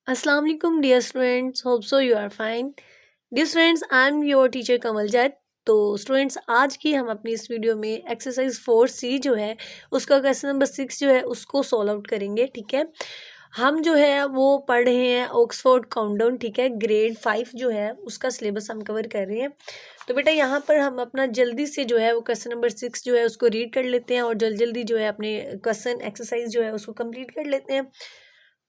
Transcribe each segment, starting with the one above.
Assalamu alaikum dear students, hope so you are fine. Dear students, I am your teacher Kamal Jain. तो students आज की हम अपनी इस वीडियो में एक्सरसाइज 4C जो है उसका क्वेश्चन नंबर 6 जो है उसको सॉल्व आउट करेंगे। ठीक है, हम जो है वो पढ़ रहे हैं ऑक्सफोर्ड काउंटडाउन। ठीक है, ग्रेड 5 जो है उसका सिलेबस हम कवर कर रहे हैं। तो बेटा यहाँ पर हम अपना जल्दी से जो है वो क्वेश्चन नंबर 6 जो है उसको रीड कर लेते हैं और जल्दी जल्दी जो है अपने क्वेश्चन एक्सरसाइज जो है उसको कंप्लीट कर लेते हैं।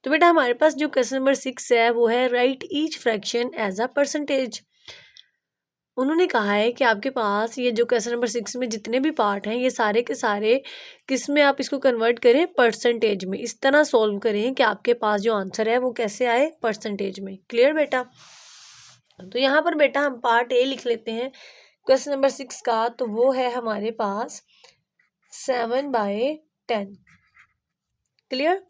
तो बेटा हमारे पास जो क्वेश्चन नंबर 6 है वो है write each fraction as a percentage. उन्होंने कहा है कि आपके पास ये जो क्वेश्चन नंबर 6 में जितने भी पार्ट हैं ये सारे के सारे किस में आप इसको कन्वर्ट करें, परसेंटेज में। इस तरह सॉल्व करें कि आपके पास जो आंसर है वो कैसे आए, परसेंटेज में। क्लियर बेटा? तो यहाँ पर बेटा हम पार्ट ए लिख लेते हैं क्वेश्चन नंबर 6 का। तो वो है हमारे पास 7/10। क्लियर?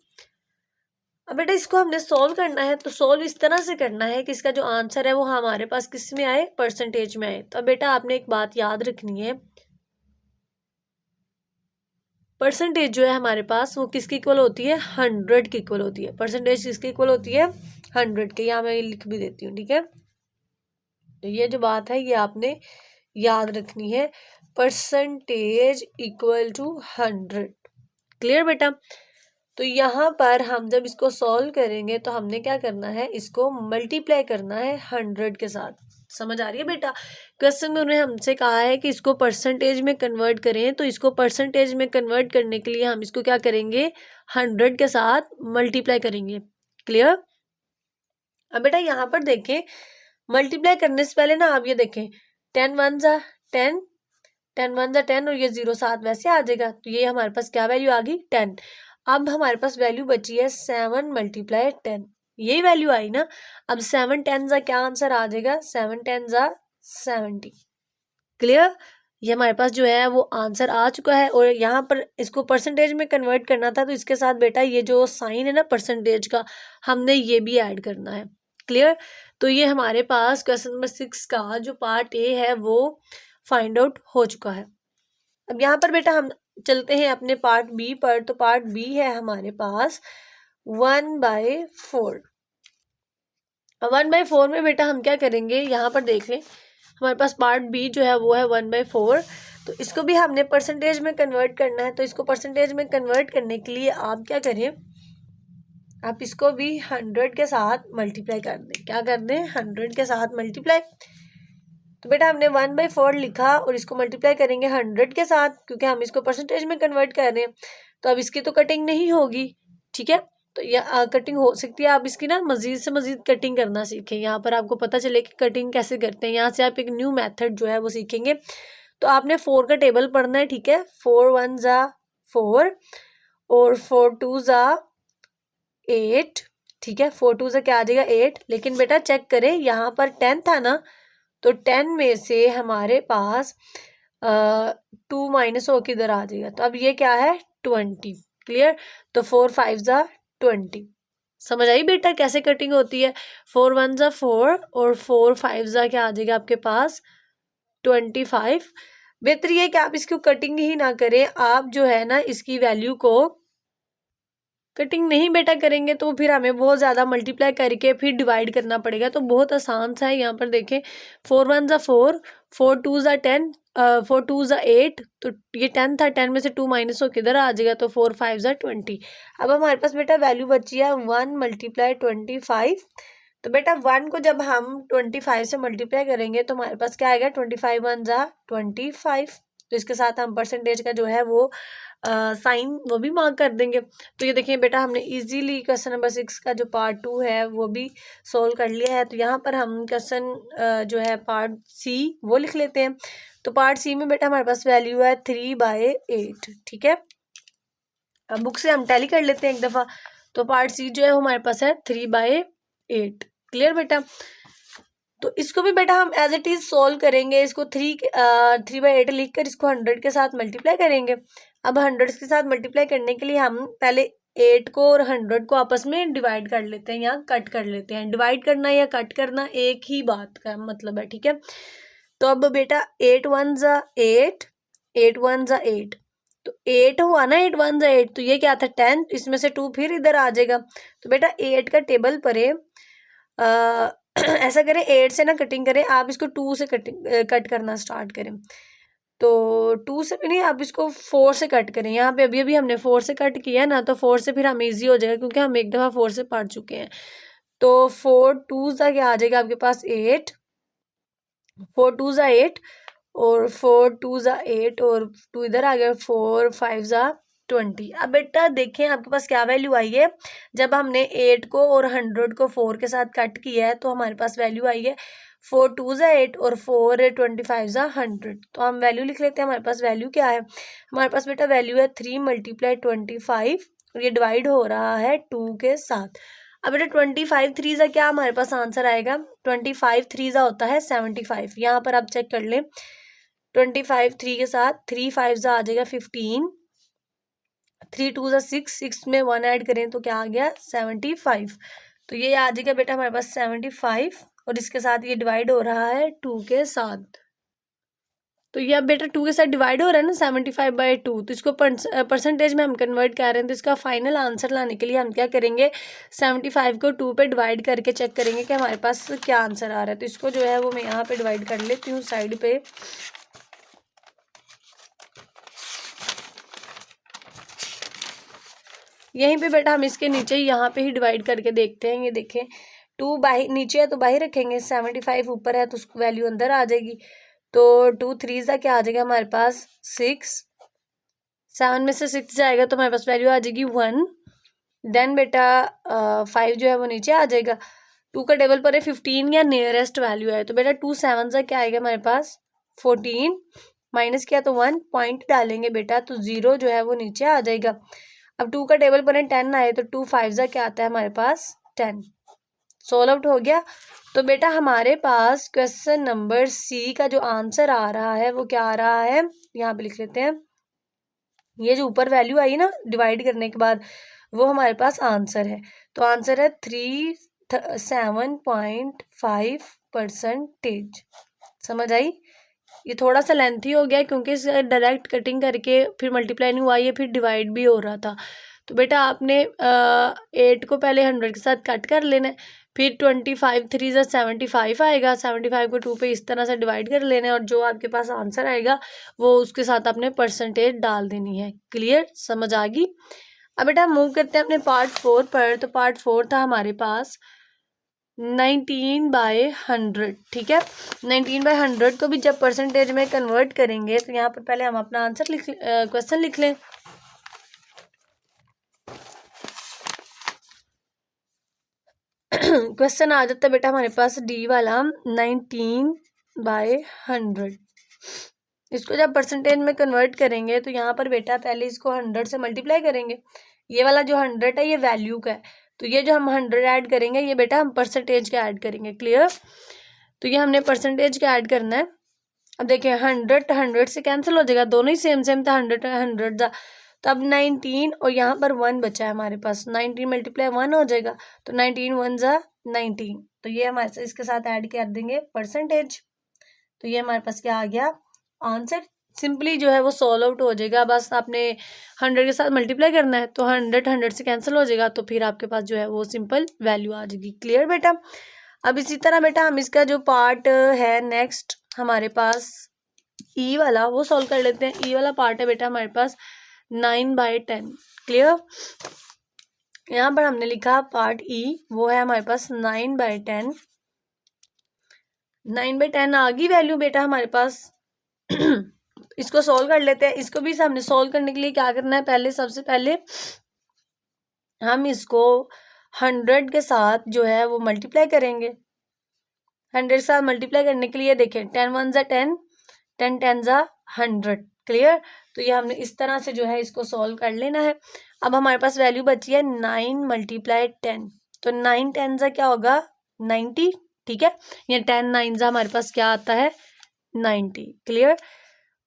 अब बेटा इसको हमने सॉल्व करना है तो सॉल्व इस तरह से करना है कि इसका जो आंसर है वो हमारे पास किस में आए, परसेंटेज में आए। तो अब बेटा आपने एक बात याद रखनी है, परसेंटेज जो है हमारे पास वो किसकी इक्वल होती है, 100 की इक्वल होती है। परसेंटेज किसकी इक्वल होती है, 100 के। यहाँ मैं लिख भी देती हूँ। ठीक है, तो ये जो बात है ये आपने याद रखनी है, परसेंटेज इक्वल टू 100। क्लियर बेटा? तो यहाँ पर हम जब इसको सॉल्व करेंगे तो हमने क्या करना है, इसको मल्टीप्लाई करना है 100 के साथ। समझ आ रही है बेटा? क्वेश्चन में उन्होंने हमसे कहा है कि इसको परसेंटेज में कन्वर्ट करें, तो इसको परसेंटेज में कन्वर्ट करने के लिए हम इसको क्या करेंगे, 100 के साथ मल्टीप्लाई करेंगे। क्लियर? अब बेटा यहाँ पर देखें, मल्टीप्लाई करने से पहले ना आप ये देखें, 10 1 जा 10, 10 1 जा 10 और ये 0 साथ वैसे आ जाएगा। तो ये हमारे पास क्या वैल्यू आ गई, 10। अब हमारे पास वैल्यू बची है 7 × 10, यही वैल्यू आई ना। अब 7 10 जा क्या आंसर आ जाएगा, 7 10 जा 70। क्लियर? ये हमारे पास जो है वो आंसर आ चुका है। और यहाँ पर इसको परसेंटेज में कन्वर्ट करना था तो इसके साथ बेटा ये जो साइन है ना परसेंटेज का, हमने ये भी ऐड करना है। क्लियर? तो ये हमारे पास क्वेश्चन नंबर 6 का जो पार्ट ए है वो फाइंड आउट हो चुका है। अब यहाँ पर बेटा हम चलते हैं अपने पार्ट बी पर। तो पार्ट बी है हमारे पास 1/4। 1/4 में बेटा हम क्या करेंगे, यहाँ पर देख लें, हमारे पास पार्ट बी जो है वो है 1/4। तो इसको भी हमने परसेंटेज में कन्वर्ट करना है। तो इसको परसेंटेज में कन्वर्ट करने के लिए आप क्या करें, आप इसको भी 100 के साथ मल्टीप्लाई कर दें। क्या कर दें, 100 के साथ मल्टीप्लाई। तो बेटा हमने 1/4 लिखा और इसको मल्टीप्लाई करेंगे 100 के साथ, क्योंकि हम इसको परसेंटेज में कन्वर्ट कर रहे हैं। तो अब इसकी तो कटिंग नहीं होगी। ठीक है, तो यह कटिंग हो सकती है, आप इसकी ना मजीद से मजीद कटिंग करना सीखें। यहाँ पर आपको पता चले कि कटिंग कैसे करते हैं। यहाँ से आप एक न्यू मेथड जो है वो सीखेंगे। तो आपने 4 का टेबल पढ़ना है। ठीक है, 4 1 जा 4 और 4 2 जा 8। ठीक है, 4 2 जा क्या आ जाएगा, 8। लेकिन बेटा चेक करें, यहाँ पर 10 था ना, तो 10 में से हमारे पास 2 माइनस हो किधर आ जाएगा। तो अब ये क्या है, 20। क्लियर? तो 4 5 जा 20। समझ आई बेटा कैसे कटिंग होती है? 4 1 जा 4 और 4 5 जा क्या आ जाएगा आपके पास, 25। बेहतर ये कि आप इसको कटिंग ही ना करें, आप जो है ना इसकी वैल्यू को कटिंग नहीं बेटा करेंगे तो फिर हमें बहुत ज़्यादा मल्टीप्लाई करके फिर डिवाइड करना पड़ेगा। तो बहुत आसान सा है। यहाँ पर देखें, 4 1 जा 4, 4 2 जा 10, 4 2 जा 8। तो ये 10 था, 10 में से 2 माइनस हो किधर आ जाएगा, तो 4 5 जा 20। अब हमारे पास बेटा वैल्यू बची है 1 × 25। तो बेटा 1 को जब हम 25 से मल्टीप्लाई करेंगे तो हमारे पास क्या आएगा, 25 1 जा 25। तो इसके साथ हम परसेंटेज का जो है वो साइन वो भी मार्क कर देंगे। तो ये देखिए बेटा हमने इजीली क्वेश्चन नंबर 6 का जो पार्ट 2 है वो भी सोल्व कर लिया है। तो यहाँ पर हम क्वेश्चन जो है पार्ट सी वो लिख लेते हैं। तो पार्ट सी में बेटा हमारे पास वैल्यू है 3/8। ठीक है, अब बुक से हम टैली कर लेते हैं एक दफ़ा। तो पार्ट सी जो है वो हमारे पास है 3/8। क्लियर बेटा? तो इसको भी बेटा हम एज इट इज सोल्व करेंगे। इसको 3/8 लिख कर इसको 100 के साथ मल्टीप्लाई करेंगे। अब 100 के साथ मल्टीप्लाई करने के लिए हम पहले 8 को और 100 को आपस में डिवाइड कर लेते हैं या कट कर लेते हैं। डिवाइड करना या कट करना एक ही बात का मतलब है। ठीक है, तो अब बेटा 8 1 जा 8, 8 1 जा 8। तो 8 हुआ ना, 8 1 8, तो ये क्या था 10, इसमें से 2 फिर इधर आ जाएगा। तो बेटा 8 का टेबल परे ऐसा करें 8 से ना कटिंग करें, आप इसको 2 से कट करना स्टार्ट करें। तो 2 से भी नहीं, आप इसको 4 से कट करें। यहाँ पे अभी अभी हमने 4 से कट किया ना, तो 4 से फिर हमें ईजी हो जाएगा क्योंकि हम एक दफ़ा 4 से पढ़ चुके हैं। तो 4 2 ज़ा क्या आ जाएगा आपके पास 8, 4 2 ज़ा 8 और 4 2 ज़ा 8 और 2 इधर आ गया, 4 5 ज़ा 20। अब बेटा देखें आपके पास क्या वैल्यू आई है। जब हमने 8 को और 100 को 4 के साथ कट किया है तो हमारे पास वैल्यू आई है 4 2 ज़ा 8 और 4 25 ज़ा 100। तो हम वैल्यू लिख लेते हैं। हमारे पास वैल्यू क्या है, हमारे पास बेटा वैल्यू है 3 × 25 और ये डिवाइड हो रहा है 2 के साथ। अब बेटा 25 3 ज़ा क्या हमारे पास आंसर आएगा, 25 3 ज़ा होता है 75। यहाँ पर आप चेक कर लें, 25 3 के साथ 3 5 ज़ा आ जाएगा 15, 3 2 ज़ा 6, 6 में 1 ऐड करें तो क्या आ गया 75। तो ये आ जाएगा बेटा हमारे पास 75 और इसके साथ ये डिवाइड हो रहा है 2 के साथ। तो ये अब बेटा 2 के साथ डिवाइड हो रहा है ना 75/2, तो इसको परसेंटेज में हम कन्वर्ट कर रहे हैं। तो इसका फाइनल आंसर लाने के लिए हम क्या करेंगे, 75 को 2 पे डिवाइड करके चेक करेंगे कि हमारे पास क्या आंसर आ रहा है। तो इसको जो है वो मैं यहाँ पे डिवाइड कर लेती हूँ साइड पे। यहीं पे बेटा हम इसके नीचे यहाँ पे ही डिवाइड करके देखते हैं। ये देखें 2 बाहर नीचे है तो बाहर रखेंगे, 75 ऊपर है तो उसकी वैल्यू अंदर आ जाएगी। तो 2 3 ज़ा क्या आ जाएगा हमारे पास 6, 7 में से 6 जाएगा तो हमारे पास वैल्यू आ जाएगी 1। देन बेटा 5 जो है वो नीचे आ जाएगा। 2 का टेबल पर है 15 या नियरेस्ट वैल्यू है, तो बेटा 2 7 ज़ा क्या आएगा हमारे पास 14, माइनस किया तो 1 पॉइंट डालेंगे बेटा तो 0 जो है वो नीचे आ जाएगा। अब 2 का टेबल पर है 10 आए तो 2 5 ज़ा क्या आता है हमारे पास 10। सोल्व आउट हो गया। तो बेटा हमारे पास क्वेश्चन नंबर सी का जो आंसर आ रहा है वो क्या आ रहा है, यहाँ पे लिख लेते हैं। ये जो ऊपर वैल्यू आई ना डिवाइड करने के बाद वो हमारे पास आंसर है। तो आंसर है 307.5%। समझ आई। ये थोड़ा सा लेंथी हो गया क्योंकि डायरेक्ट कटिंग करके फिर मल्टीप्लाई नहीं हुआ, ये फिर डिवाइड भी हो रहा था। तो बेटा आपने 8 को पहले 100 के साथ कट कर लेना है, फिर 25 3 ज़ा 75 आएगा, 75 को 2 पे इस तरह से डिवाइड कर लेना है और जो आपके पास आंसर आएगा वो उसके साथ आपने परसेंटेज डाल देनी है। क्लियर, समझ आ गई। अब बेटा मूव करते हैं अपने पार्ट 4 पर। तो पार्ट 4 था हमारे पास 19/100। ठीक है, 19/100 को भी जब परसेंटेज में कन्वर्ट करेंगे तो यहाँ पर पहले हम अपना आंसर क्वेश्चन लिख लें। क्वेश्चन आ जाता है बेटा हमारे पास डी वाला 19/100। इसको जब परसेंटेज में कन्वर्ट करेंगे तो यहाँ पर बेटा पहले इसको 100 से मल्टीप्लाई करेंगे। ये वाला जो 100 है ये वैल्यू का है, तो ये जो हम 100 ऐड करेंगे ये बेटा हम परसेंटेज का ऐड करेंगे। क्लियर, तो ये हमने परसेंटेज का ऐड करना है। अब देखिए 100 से कैंसिल हो जाएगा, दोनों ही सेम सेम था, 100 था। तो अब 19 और यहाँ पर 1 बचा है हमारे पास, 19 × 1 हो जाएगा तो 19 1 ज़ा 19। तो ये हमारे इसके साथ ऐड कर देंगे परसेंटेज। तो ये हमारे पास क्या आ गया आंसर। सिंपली जो है वो सॉल्व आउट हो जाएगा, बस आपने 100 के साथ मल्टीप्लाई करना है तो 100 से कैंसिल हो जाएगा, तो फिर आपके पास जो है वो सिंपल वैल्यू आ जाएगी। क्लियर बेटा। अब इसी तरह बेटा हम इसका जो पार्ट है नेक्स्ट हमारे पास ई वाला वो सॉल्व कर लेते हैं। ई वाला पार्ट है बेटा हमारे पास 9/10। क्लियर, यहाँ पर हमने लिखा पार्ट ई वो है हमारे पास 9/10। 9/10 आ गई वैल्यू बेटा हमारे पास। इसको सॉल्व कर लेते हैं। इसको भी हमने सॉल्व करने के लिए क्या करना है, पहले सबसे पहले हम इसको 100 के साथ जो है वो मल्टीप्लाई करेंगे। 100 के साथ मल्टीप्लाई करने के लिए देखें 10 1 ज़ा 10, 10 10 ज़ा 100। क्लियर, तो ये हमने इस तरह से जो है इसको सॉल्व कर लेना है। अब हमारे पास वैल्यू बची है 9 × 10, तो 9 10 ज़ा क्या होगा 90। ठीक है, ये 10 9 ज़ा हमारे पास क्या आता है 90। क्लियर,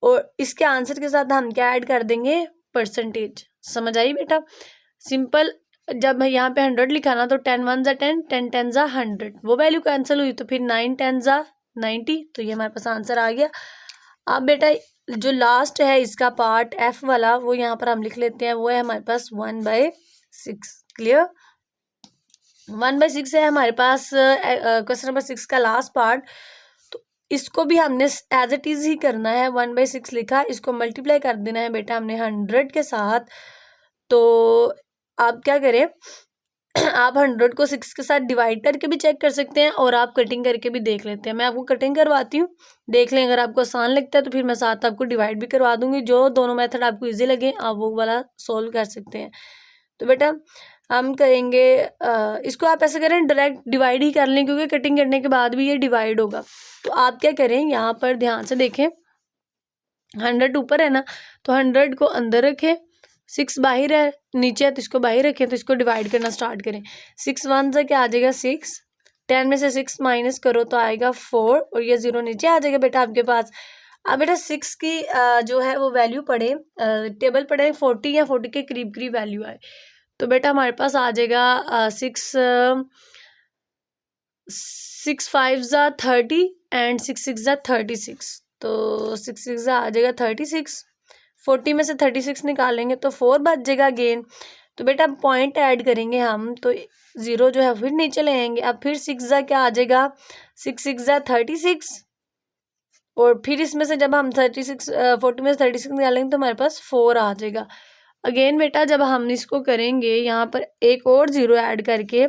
और इसके आंसर के साथ हम क्या ऐड कर देंगे परसेंटेज। समझ आई बेटा। सिंपल, जब यहाँ पे 100 लिखा ना तो 10 1 ज़ा 10, 10 10 ज़ा 100, वो वैल्यू कैंसिल हुई तो फिर 9 10 ज़ा 90। तो ये हमारे पास आंसर आ गया। अब बेटा जो लास्ट है इसका पार्ट एफ वाला वो यहाँ पर हम लिख लेते हैं, वो है हमारे पास 1/6। क्लियर, 1/6 है हमारे पास क्वेश्चन नंबर 6 का लास्ट पार्ट। तो इसको भी हमने एज इट इज ही करना है, 1/6 लिखा, इसको मल्टीप्लाई कर देना है बेटा हमने 100 के साथ। तो आप क्या करें, आप 100 को 6 के साथ डिवाइड करके भी चेक कर सकते हैं और आप कटिंग करके भी देख लेते हैं। मैं आपको कटिंग करवाती हूँ, देख लें, अगर आपको आसान लगता है तो फिर मैं साथ आपको डिवाइड भी करवा दूंगी। जो दोनों मेथड आपको इजी लगे आप वो वाला सोल्व कर सकते हैं। तो बेटा हम करेंगे इसको आप ऐसे करें, डायरेक्ट डिवाइड ही कर लें, क्योंकि कटिंग करने के बाद भी ये डिवाइड होगा। तो आप क्या करें, यहाँ पर ध्यान से देखें, 100 ऊपर है ना, तो 100 को अंदर रखें, 6 बाहर है, नीचे है तो इसको बाहर रखें। तो इसको डिवाइड करना स्टार्ट करें। 6 1 से क्या आ जाएगा 6, 10 में से 6 माइनस करो तो आएगा 4 और ये 0 नीचे आ जाएगा बेटा आपके पास। अब बेटा 6 की जो है वो वैल्यू पढ़े, टेबल पढ़े 40 या 40 के करीब करीब वैल्यू आए। तो बेटा हमारे पास आ जाएगा 6 5 ज़ा 30 एंड 6 6 ज़ा 36। तो 6 6 ज़ा आ जाएगा 36, 40 में से 36 निकालेंगे तो 4 बच जाएगा अगेन। तो बेटा पॉइंट ऐड करेंगे हम, तो 0 जो है फिर नीचे ले आएंगे। अब फिर 6 ज़ा क्या आ जाएगा, 6 6 ज़ा 36, और फिर इसमें से जब हम 36 40 में से 36 निकालेंगे तो हमारे पास 4 आ जाएगा। अगेन बेटा जब हम इसको करेंगे यहाँ पर एक और 0 ऐड करके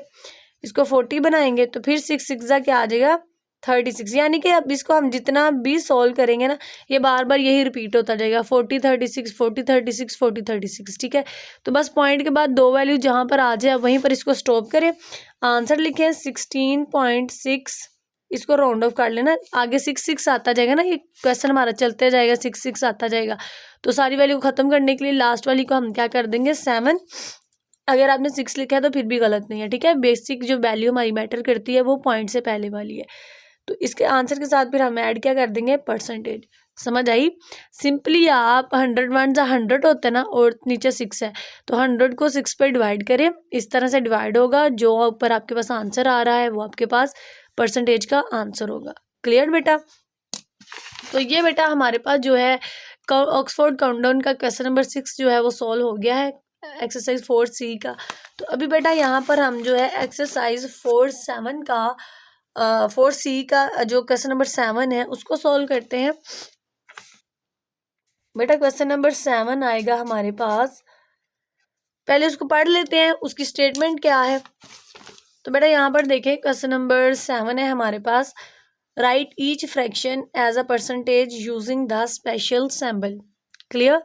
इसको 40 बनाएंगे तो फिर 6 6 ज़ा क्या आ जाएगा 36। यानी कि अब इसको हम जितना भी सॉल्व करेंगे ना, ये बार बार यही रिपीट होता जाएगा, 40 36 40 36 40 36। ठीक है, तो बस पॉइंट के बाद 2 वैल्यू जहाँ पर आ जाए वहीं पर इसको स्टॉप करें, आंसर लिखें 16.6, इसको राउंड ऑफ कर लेना। आगे 6 6 आता जाएगा ना, ये क्वेश्चन हमारा चलते जाएगा, 6 6 आता जाएगा। तो सारी वैल्यू को ख़त्म करने के लिए लास्ट वाली को हम क्या कर देंगे 7। अगर आपने 6 लिखा है तो फिर भी गलत नहीं है। ठीक है, बेसिक जो वैल्यू हमारी मैटर करती है वो पॉइंट से पहले वाली है। तो इसके आंसर के साथ फिर हम ऐड क्या कर देंगे, परसेंटेज। समझ आई? सिंपली आप 100 1 जा 100 होता है ना, और नीचे 6 है, तो 100 को 6 पर डिवाइड करें, इस तरह से डिवाइड होगा, जो ऊपर आपके पास आंसर आ रहा है वो आपके पास परसेंटेज का आंसर होगा। क्लियर बेटा? तो ये बेटा हमारे पास जो है ऑक्सफोर्ड काउंटडाउन का क्वेश्चन नंबर 6 जो है वो सॉल्व हो गया है, एक्सरसाइज 4C का। तो अभी बेटा यहाँ पर हम जो है एक्सरसाइज 4/7 का 4C का जो क्वेश्चन नंबर 7 है उसको सॉल्व करते हैं। बेटा क्वेश्चन नंबर 7 आएगा हमारे पास, पहले उसको पढ़ लेते हैं, उसकी स्टेटमेंट क्या है। तो बेटा यहाँ पर देखें, क्वेश्चन नंबर 7 है हमारे पास, write each fraction as a percentage using the special symbol. Clear?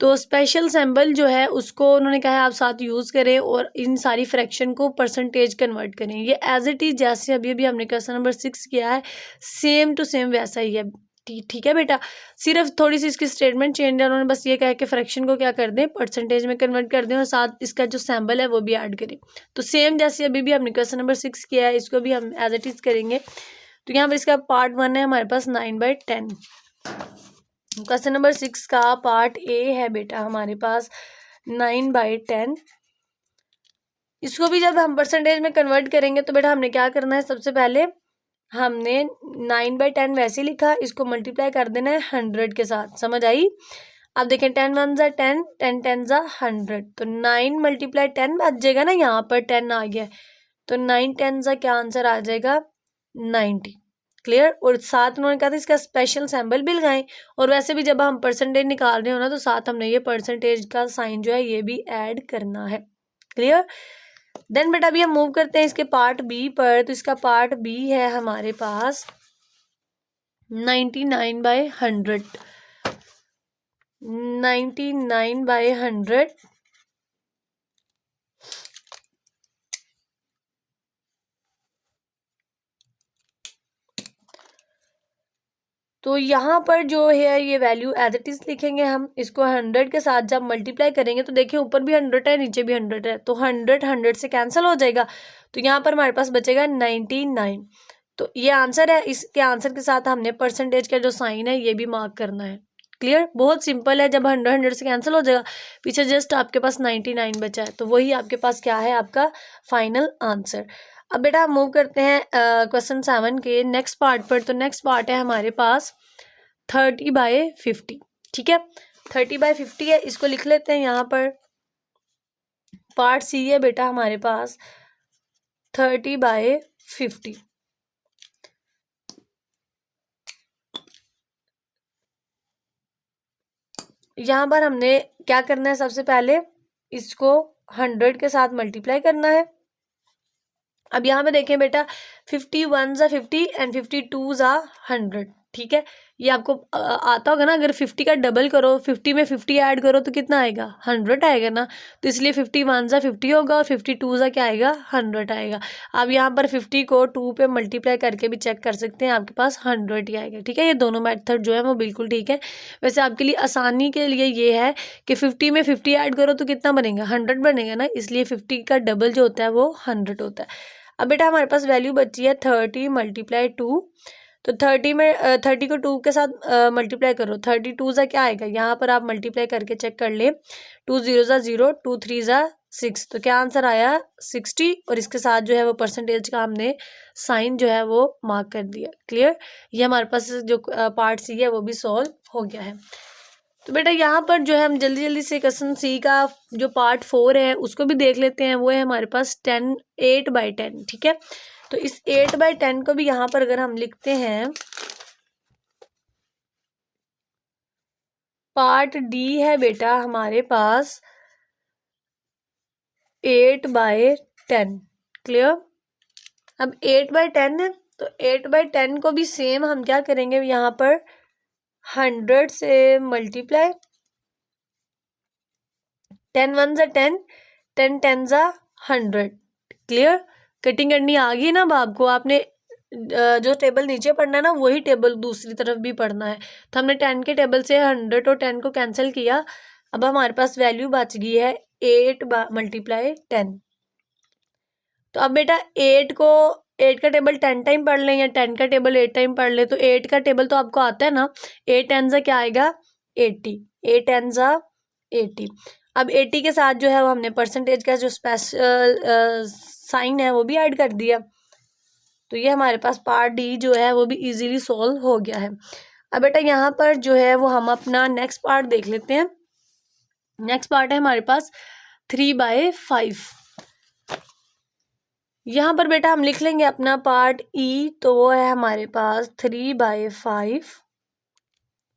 तो स्पेशल सिंबल जो है उसको उन्होंने कहा है आप साथ यूज़ करें और इन सारी फ्रैक्शन को परसेंटेज कन्वर्ट करें। ये एज इट इज़ जैसे अभी अभी हमने क्वेश्चन नंबर 6 किया है, सेम टू सेम वैसा ही है। ठीक है बेटा, सिर्फ थोड़ी सी इसकी स्टेटमेंट चेंज है, उन्होंने बस ये कहा कि फ्रैक्शन को क्या कर दें, परसेंटेज में कन्वर्ट कर दें और साथ इसका जो सिंबल है वो भी ऐड करें। तो सेम जैसे अभी भी हमने क्वेश्चन नंबर 6 किया है, इसको भी हम एज इट इज़ करेंगे। तो यहाँ पर इसका पार्ट 1 है हमारे पास 9/10। क्वेश्चन नंबर 6 का पार्ट ए है बेटा हमारे पास 9/10। इसको भी जब हम परसेंटेज में कन्वर्ट करेंगे तो बेटा हमने क्या करना है, सबसे पहले हमने 9/10 वैसे लिखा, इसको मल्टीप्लाई कर देना है 100 के साथ। समझ आई? अब देखें 10 1 जा 10, 10 10 जा 100, तो 9 × 10 बच जाएगा ना, यहाँ पर 10 आ गया, तो 9 10 जा क्या आंसर आ जाएगा 90। क्लियर? और साथ उन्होंने कहा था इसका स्पेशल सिंबल भी लगाएं, और वैसे भी जब हम परसेंटेज निकाल रहे हो ना तो साथ हमने ये परसेंटेज का साइन जो है ये भी ऐड करना है। क्लियर? देन बेटा अभी हम मूव करते हैं इसके पार्ट बी पर। तो इसका पार्ट बी है हमारे पास 99/100। 99/100 तो यहाँ पर जो है ये वैल्यू एज इट इज लिखेंगे हम, इसको 100 के साथ जब मल्टीप्लाई करेंगे तो देखिए ऊपर भी 100 है नीचे भी 100 है, तो 100 100 से कैंसिल हो जाएगा, तो यहाँ पर हमारे पास बचेगा 99। तो ये आंसर है, इसके आंसर के साथ हमने परसेंटेज का जो साइन है ये भी मार्क करना है। क्लियर? बहुत सिंपल है, जब 100 100 से कैंसिल हो जाएगा, पीछे जस्ट आपके पास 99 बचा है, तो वही आपके पास क्या है, आपका फाइनल आंसर। अब बेटा हम मूव करते हैं क्वेश्चन 7 के नेक्स्ट पार्ट पर। तो नेक्स्ट पार्ट है हमारे पास 30/50, ठीक है। 30/50 है, इसको लिख लेते हैं यहाँ पर। पार्ट सी है बेटा हमारे पास 30/50। यहाँ पर हमने क्या करना है, सबसे पहले इसको 100 के साथ मल्टीप्लाई करना है। अब यहाँ पे देखें बेटा 51 एंड 52 100, ठीक है। ये आपको आता होगा ना, अगर 50 का डबल करो, 50 में 50 ऐड करो तो कितना आएगा, 100 आएगा ना। तो इसलिए 51 होगा और 52 क्या आएगा, 100 आएगा। आप यहाँ पर 50 को 2 पे मल्टीप्लाई करके भी चेक कर सकते हैं, आपके पास 100 ही आएगा, ठीक है। ये दोनों मेथड जो है वो बिल्कुल ठीक है। वैसे आपके लिए आसानी के लिए ये है कि 50 में 50 ऐड करो तो कितना बनेगा, 100 बनेगा ना, इसलिए 50 का डबल जो होता है वो 100 होता है। अब बेटा हमारे पास वैल्यू बची है 30 × 2। तो 30 को 2 के साथ मल्टीप्लाई करो, 32 क्या आएगा, यहाँ पर आप मल्टीप्लाई करके चेक कर ले। 2 0 0, 2 3 6, तो क्या आंसर आया 60। और इसके साथ जो है वो परसेंटेज का हमने साइन जो है वो मार्क कर दिया। क्लियर, ये हमारे पास जो पार्ट सी है वो भी सॉल्व हो गया है। तो बेटा यहाँ पर जो है हम जल्दी जल्दी से क्वेश्चन सी का जो पार्ट 4 है उसको भी देख लेते हैं। वो है हमारे पास 8/10, ठीक है। तो इस 8/10 को भी यहाँ पर अगर हम लिखते हैं, पार्ट डी है बेटा हमारे पास 8/10। क्लियर, अब 8/10 है, तो 8/10 को भी सेम हम क्या करेंगे, यहाँ पर 100 से मल्टीप्लाई, 10 1 10, 10 10 100। क्लियर, कटिंग करनी आ गई ना। अब आपको आपने जो टेबल नीचे पढ़ना है ना वही टेबल दूसरी तरफ भी पढ़ना है। तो हमने 10 के टेबल से 100 और 10 को कैंसिल किया। अब हमारे पास वैल्यू बच गई है 8 × 10। तो अब बेटा 8 का टेबल 10 टाइम पढ़ लें या 10 का टेबल 8 टाइम पढ़ लें। तो 8 का टेबल तो आपको आता है ना, 8 10 क्या आएगा 80, 8 10 80। अब 80 के साथ जो है वो हमने परसेंटेज का जो स्पेशल साइन है वो भी ऐड कर दिया। तो ये हमारे पास पार्ट डी जो है वो भी इजीली सॉल्व हो गया है। अब बेटा यहाँ पर जो है वो हम अपना नेक्स्ट पार्ट देख लेते हैं। नेक्स्ट पार्ट है हमारे पास 3/5। यहाँ पर बेटा हम लिख लेंगे अपना पार्ट ई, तो वो है हमारे पास 3/5।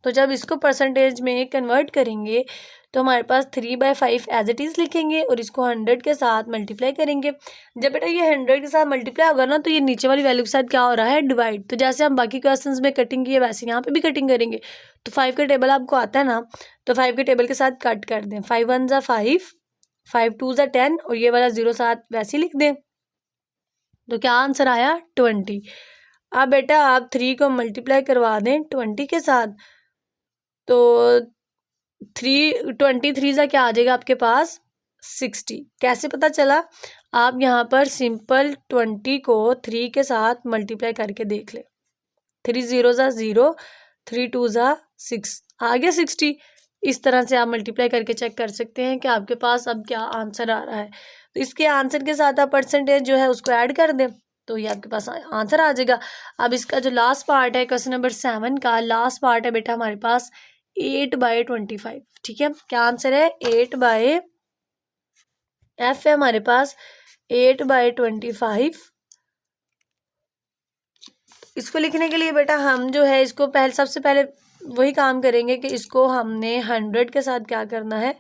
तो जब इसको परसेंटेज में कन्वर्ट करेंगे तो हमारे पास 3/5 एज इट इज़ लिखेंगे और इसको 100 के साथ मल्टीप्लाई करेंगे। जब बेटा ये 100 के साथ मल्टीप्लाई होगा ना तो ये नीचे वाली वैल्यू के साथ क्या हो रहा है, डिवाइड। तो जैसे हम बाकी क्वेश्चंस में कटिंग की है वैसे यहाँ पे भी कटिंग करेंगे। तो 5 का टेबल आपको आता है ना, तो 5 के टेबल के साथ कट कर दें। 5 1 5, 5 2 10 और ये वाला 0 साथ वैसे ही लिख दें। तो क्या आंसर आया 20। अब बेटा आप 3 को मल्टीप्लाई करवा दें 20 के साथ, तो 23 क्या आ जाएगा आपके पास 60। कैसे पता चला, आप यहाँ पर सिंपल 20 को 3 के साथ मल्टीप्लाई करके देख ले। 3 0 0, 3 2 6, आ गया 60। इस तरह से आप मल्टीप्लाई करके चेक कर सकते हैं कि आपके पास अब क्या आंसर आ रहा है। तो इसके आंसर के साथ आप परसेंटेज जो है उसको ऐड कर दें तो ये आपके पास आंसर आ जाएगा। अब इसका जो लास्ट पार्ट है क्वेश्चन नंबर 7 का लास्ट पार्ट है बेटा हमारे पास 8/25, ठीक है। क्या आंसर है 8/, एफ है हमारे पास 8/25। इसको लिखने के लिए बेटा हम जो है इसको सबसे पहले वही काम करेंगे कि इसको हमने 100 के साथ क्या करना है,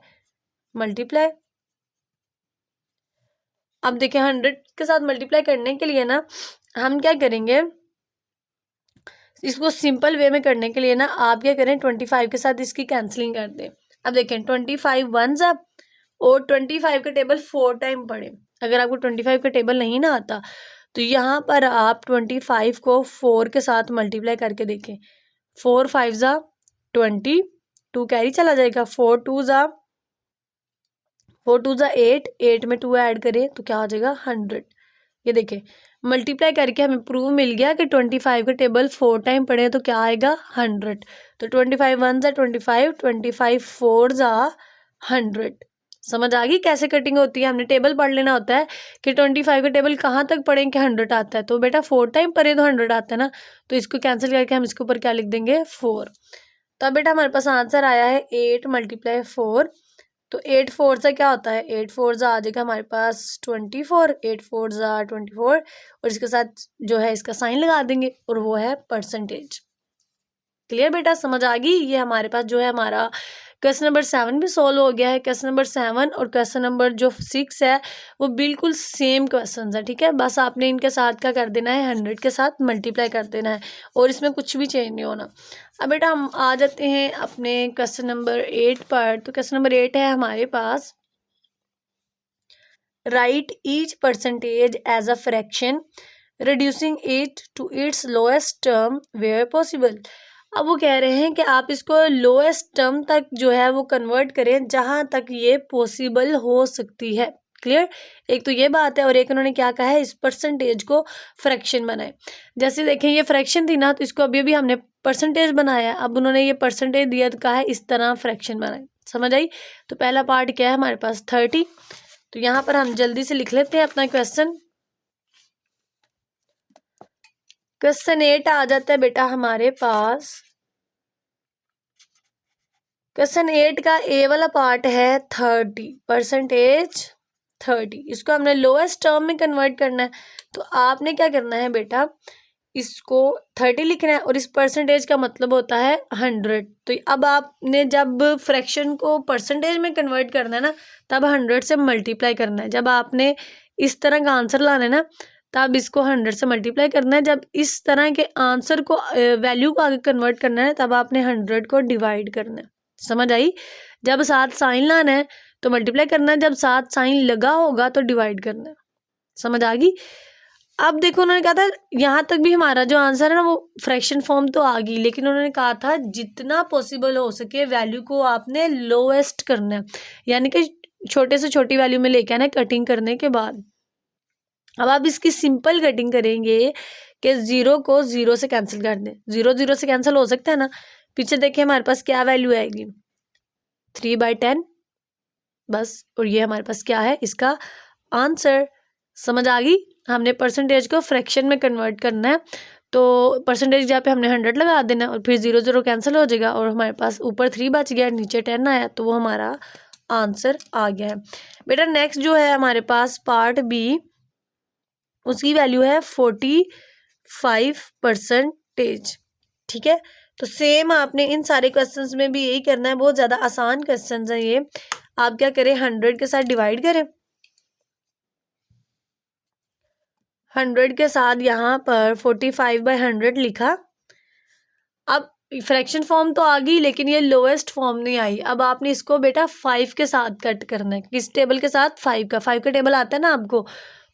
मल्टीप्लाई। अब देखिए 100 के साथ मल्टीप्लाई करने के लिए ना हम क्या करेंगे, इसको सिंपल वे में करने के लिए ना आप क्या करें 25 के साथ इसकी कैंसलिंग कर दें। अब देखें 25 1 और 25 का टेबल 4 टाइम पढ़े। अगर आपको 25 का टेबल नहीं ना आता तो यहाँ पर आप 25 को 4 के साथ मल्टीप्लाई करके देखें। 4 5 20, 2 कैरी चला जाएगा। 4 2 8, 8 में 2 ऐड करें तो क्या हो जाएगा 100। ये देखें मल्टीप्लाई करके हमें प्रूव मिल गया कि 25 का टेबल 4 टाइम पढ़े तो क्या आएगा 100। तो 25 1 25, 25 4 100। समझ आ गई कैसे कटिंग होती है। हमने टेबल पढ़ लेना होता है कि 25 का टेबल कहाँ तक पढ़ें कि 100 आता है, तो बेटा 4 टाइम पढ़े तो 100 आता है ना, तो इसको कैंसिल करके हम इसके ऊपर क्या लिख देंगे 4। तो अब बेटा हमारे पास आंसर आया है 8 × 4। तो 8 4 से क्या होता है, 8 4 से आ जाएगा हमारे पास 24, 8 4 से 24 और इसके साथ जो है इसका साइन लगा देंगे और वो है परसेंटेज। क्लियर बेटा, समझ आ गई। ये हमारे पास जो है हमारा क्वेश्चन नंबर 7 भी सॉल्व हो गया है। क्वेश्चन नंबर 7 और क्वेश्चन नंबर जो 6 है वो बिल्कुल सेम क्वेश्चन है, ठीक है। बस आपने इनके साथ क्या कर देना है, 100 के साथ मल्टीप्लाई कर देना है और इसमें कुछ भी चेंज नहीं होना। अब बेटा हम आ जाते हैं अपने क्वेश्चन नंबर 8 पर। तो क्वेश्चन नंबर 8 है हमारे पास, write each percentage as a fraction reducing it to its lowest term where possible. अब वो कह रहे हैं कि आप इसको लोएस्ट टर्म तक जो है वो कन्वर्ट करें जहां तक ये पॉसिबल हो सकती है। क्लियर, एक तो ये बात है और एक उन्होंने क्या कहा है, इस परसेंटेज को फ्रैक्शन बनाए। जैसे देखें ये फ्रैक्शन थी ना, तो इसको अभी अभी हमने परसेंटेज बनाया, अब उन्होंने ये परसेंटेज दिया तो कहा है इस तरह फ्रैक्शन बनाए। समझ आई। तो पहला पार्ट क्या है हमारे पास 30। तो यहाँ पर हम जल्दी से लिख लेते हैं अपना क्वेश्चन। क्वेश्चन 8 आ जाता है बेटा हमारे पास। क्वेश्चन 8 का ए वाला पार्ट है 30 परसेंटेज 30, इसको हमने लोएस्ट टर्म में कन्वर्ट करना है। तो आपने क्या करना है बेटा, इसको 30 लिखना है और इस परसेंटेज का मतलब होता है 100। तो अब आपने जब फ्रैक्शन को परसेंटेज में कन्वर्ट करना है ना, तब 100 से मल्टीप्लाई करना है। जब आपने इस तरह का आंसर लाना है ना, तब इसको 100 से मल्टीप्लाई करना है। जब इस तरह के आंसर को वैल्यू को आगे कन्वर्ट करना है, तब आपने 100 को डिवाइड करना है। समझ आई। जब साथ साइन लाना है तो मल्टीप्लाई करना है, जब साथ साइन लगा होगा तो डिवाइड करना है। समझ आ गई। अब देखो उन्होंने कहा था यहाँ तक भी हमारा जो आंसर है ना वो फ्रैक्शन फॉर्म तो आ गई, लेकिन उन्होंने कहा था जितना पॉसिबल हो सके वैल्यू को आपने लोएस्ट करना है, यानी कि छोटे से छोटी वैल्यू में लेके आना है कटिंग करने के बाद। अब आप इसकी सिंपल कटिंग करेंगे कि 0 को 0 से कैंसिल कर दें। 0 0 से कैंसिल हो सकता है ना। पीछे देखिए हमारे पास क्या वैल्यू आएगी, 3/10 बस। और ये हमारे पास क्या है, इसका आंसर। समझ आ गई। हमने परसेंटेज को फ्रैक्शन में कन्वर्ट करना है, तो परसेंटेज जहाँ पे हमने 100 लगा देना है और फिर 0 0 कैंसिल हो जाएगा और हमारे पास ऊपर 3 बच गया, नीचे 10 आया, तो वो हमारा आंसर आ गया है। बेटा नेक्स्ट जो है हमारे पास पार्ट बी, उसकी वैल्यू है 45%। ठीक है। तो सेम आपने इन सारे क्वेश्चंस में भी यही करना है, बहुत ज़्यादा आसान क्वेश्चंस हैं ये। आप क्या करें, 100 के साथ डिवाइड करें। 100 के साथ यहाँ पर 45/100 लिखा। अब फ्रैक्शन फॉर्म तो आ गई, लेकिन ये लोएस्ट फॉर्म नहीं आई। अब आपने इसको बेटा 5 के साथ कट करना है। किस टेबल के साथ, 5 का टेबल आता है ना आपको।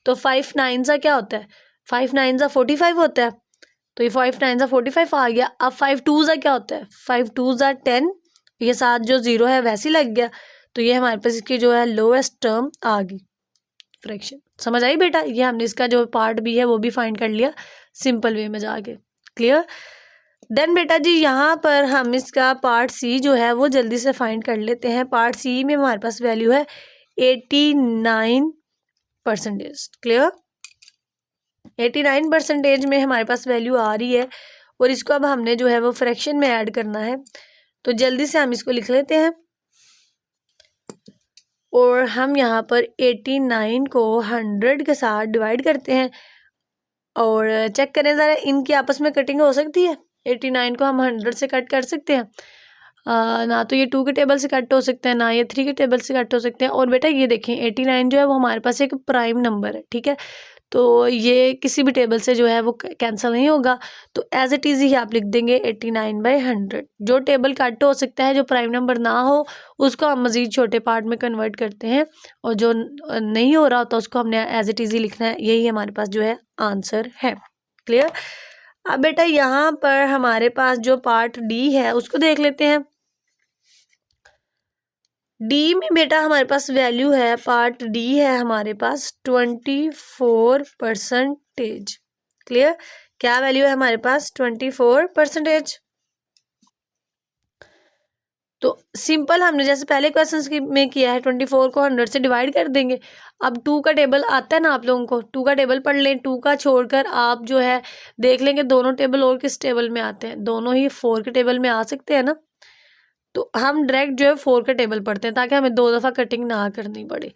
तो 5 9 सा क्या होता है, 5 9 सा 45 होता है। तो ये 5 9 सा 45 आ गया। अब 5 2 सा क्या होता है, 5 2 सा 10, ये साथ जो 0 है वैसे ही लग गया। तो ये हमारे पास इसकी जो है लोएस्ट टर्म आ गई फ्रैक्शन। समझ आई बेटा। ये हमने इसका जो पार्ट भी है वो भी फाइंड कर लिया सिंपल वे में जाके। क्लियर। देन बेटा जी यहाँ पर हम इसका पार्ट सी जो है वो जल्दी से फाइंड कर लेते हैं। पार्ट सी में हमारे पास वैल्यू है 89%। क्लियर। 89% में हमारे पास वैल्यू आ रही है और इसको अब हमने जो है वो फ्रैक्शन में ऐड करना है। तो जल्दी से हम इसको लिख लेते हैं और हम यहाँ पर 89 को 100 के साथ डिवाइड करते हैं और चेक करें ज़रा इनकी आपस में कटिंग हो सकती है। 89 को हम 100 से कट कर सकते हैं, ना तो ये 2 के टेबल से कट हो सकते हैं, ना ये 3 के टेबल से कट हो सकते हैं। और बेटा ये देखें 89 जो है वो हमारे पास एक प्राइम नंबर है, ठीक है। तो ये किसी भी टेबल से जो है वो कैंसिल नहीं होगा। तो एज इट इज़ ही आप लिख देंगे 89/100। जो टेबल कट हो सकता है, जो प्राइम नंबर ना हो, उसको हम मज़ीद छोटे पार्ट में कन्वर्ट करते हैं और जो नहीं हो रहा होता उसको हमने एज इट इज़ ही लिखना है। यही हमारे पास जो है आंसर है। क्लियर। अब बेटा यहाँ पर हमारे पास जो पार्ट डी है उसको देख लेते हैं। डी में बेटा हमारे पास वैल्यू है, पार्ट डी है हमारे पास 24%। क्लियर। क्या वैल्यू है हमारे पास, 24%। तो सिंपल हमने जैसे पहले क्वेश्चन में किया है 24 को 100 से डिवाइड कर देंगे। अब 2 का टेबल आता है ना आप लोगों को, 2 का टेबल पढ़ लें। 2 का छोड़कर आप जो है देख लेंगे दोनों टेबल और किस टेबल में आते हैं, दोनों ही 4 के टेबल में आ सकते हैं ना। तो हम डायरेक्ट जो है 4 का टेबल पढ़ते हैं ताकि हमें 2 दफ़ा कटिंग ना करनी पड़े।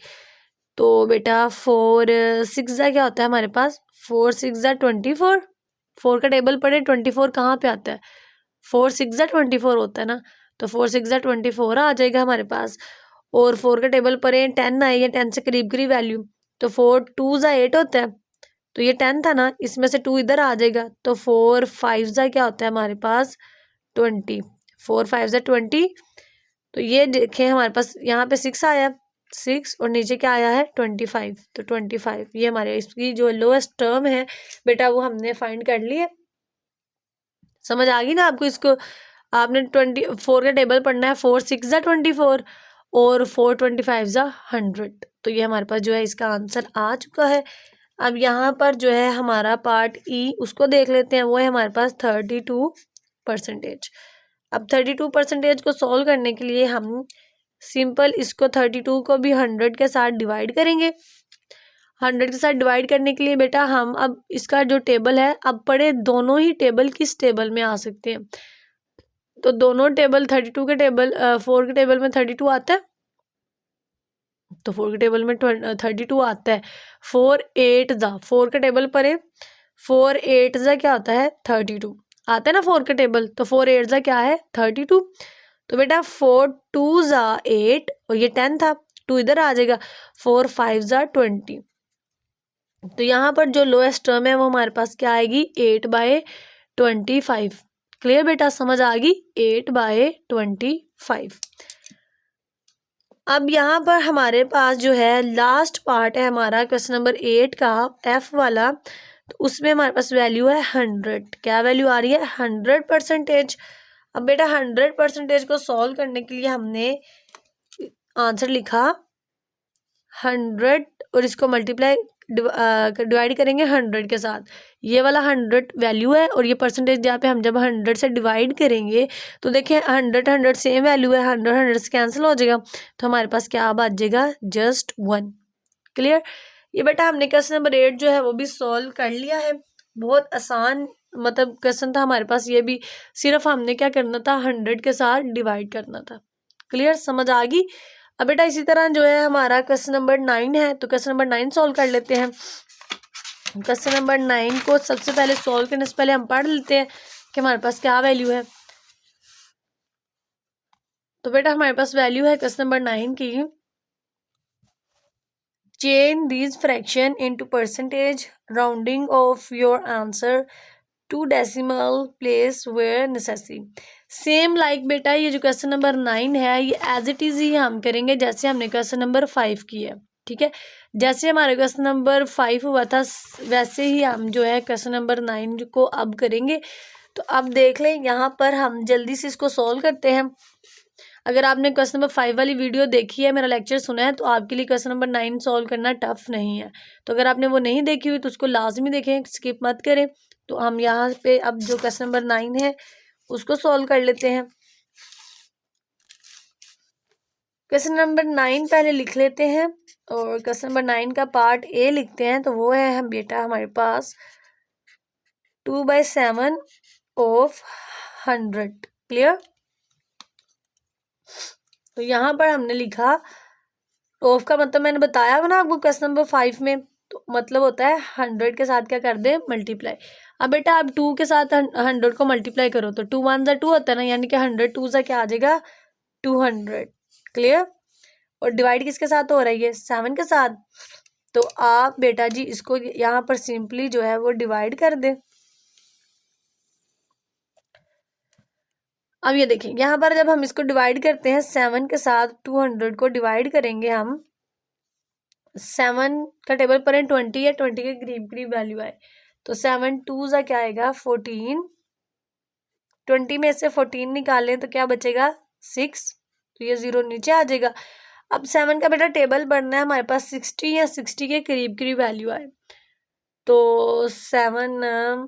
तो बेटा 4 6 जा क्या होता है हमारे पास, 4 6 जा 24। 4 का टेबल पढ़े, 24 कहाँ पे आता है, 4 6 जा 24 होता है ना। तो 4 6 जा 24 आ जाएगा हमारे पास। और 4 का टेबल पढ़े, 10 आई है, 10 से करीब करीब वैल्यू। तो 4 2 जा 8 होता है, तो ये 10 था ना, इसमें से 2 इधर आ जाएगा। तो 4 5 जा क्या होता है हमारे पास 20, 4 5 जा 20। तो ये देखें हमारे पास यहाँ पे 6 आया, 6 और नीचे क्या आया है 25। तो 25 ये हमारे इसकी जो लोएस्ट टर्म है बेटा वो हमने फाइंड कर ली है। समझ आ गई ना आपको। इसको आपने 24 का टेबल पढ़ना है, 4 6 जा 24 और 4 25 जा 100। तो ये हमारे पास जो है इसका आंसर आ चुका है। अब यहाँ पर जो है हमारा पार्ट ई उसको देख लेते हैं, वो है हमारे पास 32%। अब 32% को सॉल्व करने के लिए हम सिंपल इसको 32 को भी 100 के साथ डिवाइड करेंगे। 100 के साथ डिवाइड करने के लिए बेटा हम अब इसका जो टेबल है, अब पढ़े दोनों ही टेबल किस टेबल में आ सकते हैं। तो दोनों टेबल 32 के टेबल 4 के टेबल में 32 आता है, तो 4 के टेबल में 32 आता है। 4 8 जा 4 के टेबल पर है, 4 8 जा क्या होता है 32 आता है ना 4 के टेबल। तो 4 8 जा क्या है 32। तो बेटा 4 2 जा 8 और ये 10 था, 2 इधर आ जाएगा। 4 5 जा 20। तो यहाँ पर जो लोएस्ट टर्म है वो हमारे पास क्या आएगी 8/25। क्लियर बेटा, समझ आ गई 8/25। अब यहाँ पर हमारे पास जो है लास्ट पार्ट है हमारा क्वेश्चन नंबर 8 का एफ वाला। तो उसमें हमारे पास वैल्यू है 100। क्या वैल्यू आ रही है 100%। अब बेटा 100% को सॉल्व करने के लिए हमने आंसर लिखा 100 और इसको मल्टीप्लाई डिवाइड करेंगे 100 के साथ। ये वाला 100 वैल्यू है और ये परसेंटेज जहाँ पे हम जब 100 से डिवाइड करेंगे तो देखिए 100 100 सेम वैल्यू है, 100 100 से कैंसिल हो जाएगा। तो हमारे पास क्या आ जाएगा जस्ट 1। क्लियर। ये बेटा हमने क्वेश्चन नंबर 8 जो है वो भी सॉल्व कर लिया है। बहुत आसान मतलब क्वेश्चन था हमारे पास, ये भी सिर्फ हमने क्या करना था 100 के साथ डिवाइड करना था। क्लियर, समझ आ गई। अब बेटा इसी तरह जो है हमारा क्वेश्चन नंबर 9 है, तो क्वेश्चन नंबर 9 सॉल्व कर लेते हैं। क्वेश्चन नंबर 9 को सबसे पहले सॉल्व करने से पहले हम पढ़ लेते हैं कि हमारे पास क्या वैल्यू है। तो बेटा हमारे पास वैल्यू है क्वेश्चन नंबर 9 की, change this fraction into percentage, rounding off your answer two decimal place where necessary. Same like बेटा ये जो क्वेश्चन नंबर 9 है ये एज इट इज ही हम करेंगे जैसे हमने क्वेश्चन नंबर 5 किया है। ठीक है, जैसे हमारे क्वेश्चन नंबर 5 हुआ था वैसे ही हम जो है क्वेश्चन नंबर 9 को अब करेंगे। तो अब देख लें यहाँ पर हम जल्दी से इसको सॉल्व करते हैं। अगर आपने क्वेश्चन नंबर 5 वाली वीडियो देखी है, मेरा लेक्चर सुना है, तो आपके लिए क्वेश्चन नंबर 9 सॉल्व करना टफ नहीं है। तो अगर आपने वो नहीं देखी हुई तो उसको लाजमी देखें, स्किप मत करें। तो हम यहाँ पे अब जो क्वेश्चन नंबर 9 है उसको सॉल्व कर लेते हैं। क्वेश्चन नंबर 9 पहले लिख लेते हैं और क्वेश्चन नंबर 9 का पार्ट ए लिखते हैं। तो वो है हम बेटा हमारे पास 2/7 ऑफ 100। क्लियर। तो यहाँ पर हमने लिखा ऑफ का मतलब मैंने बताया ना आपको क्वेश्चन नंबर 5 में, तो मतलब होता है 100 के साथ क्या कर दे मल्टीप्लाई। अब बेटा आप 2 के साथ 100 को मल्टीप्लाई करो तो 2 1 2 होता है ना, यानी कि 100 2 से क्या आ जाएगा 200। क्लियर। और डिवाइड किसके साथ हो रही है 7 के साथ। तो आप बेटा जी इसको यहाँ पर सिंपली जो है वो डिवाइड कर दे। अब ये देखिए यहाँ पर जब हम इसको डिवाइड करते हैं 7 के साथ 200 को डिवाइड करेंगे हम, 7 का टेबल पर है 20 है, 20 के करीब करीब वैल्यू आए। तो 7 2 सा क्या आएगा 14। 20 में से 14 निकालें तो क्या बचेगा 6। तो ये 0 नीचे आ जाएगा। अब 7 का बेटा टेबल बनना है हमारे पास 60 या 60 के करीब करीब वैल्यू आए। तो 7